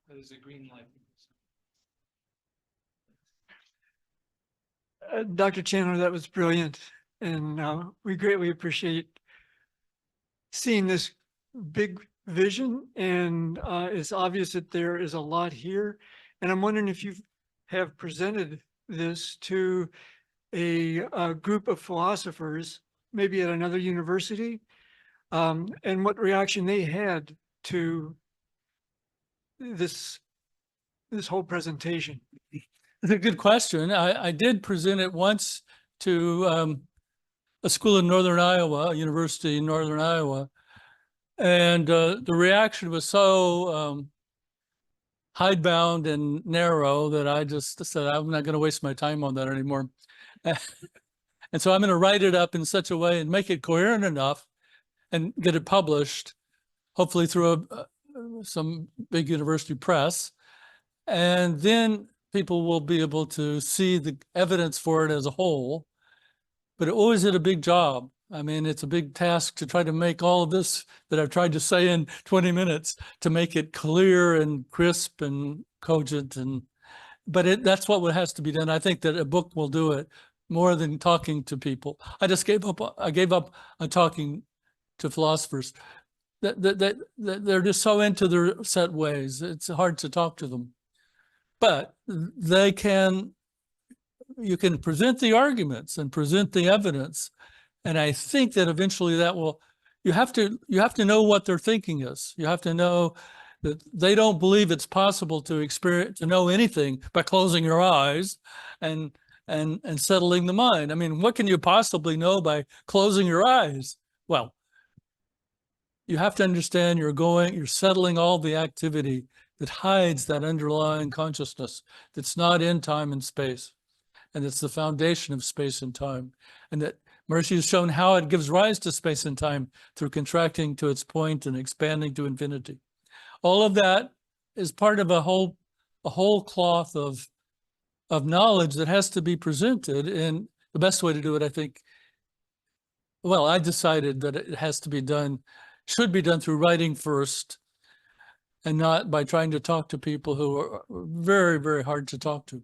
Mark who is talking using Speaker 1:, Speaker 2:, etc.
Speaker 1: There's a green light.
Speaker 2: Dr. Chandler, that was brilliant. And we greatly appreciate seeing this big vision. And it's obvious that there is a lot here. And I'm wondering if you have presented this to a group of philosophers, maybe at another university, and what reaction they had to this whole presentation.
Speaker 3: It's a good question. I did present it once to a school in Northern Iowa, a university in Northern Iowa. And the reaction was so hidebound and narrow that I just said, I'm not going to waste my time on that anymore. And so I'm going to write it up in such a way and make it coherent enough and get it published, hopefully through some big university press. And then people will be able to see the evidence for it as a whole. But it always did a big job. I mean, it's a big task to try to make all of this that I've tried to say in 20 minutes to make it clear and crisp and cogent. But that's what has to be done. I think that a book will do it more than talking to people. I gave up on talking to philosophers. They're just so into their set ways. It's hard to talk to them. But you can present the arguments and present the evidence. And I think that eventually that will, you have to know what their thinking is. You have to know that they don't believe it's possible to know anything by closing your eyes and settling the mind. I mean, what can you possibly know by closing your eyes? Well, you have to understand you're settling all the activity that hides that underlying consciousness that's not in time and space. And it's the foundation of space and time. And that Maharishi has shown how it gives rise to space and time through contracting to its point and expanding to infinity. All of that is part of a whole cloth of knowledge that has to be presented. And the best way to do it, I think, well, I decided that it has to be done, should be done through writing first, and not by trying to talk to people who are very, very hard to talk to.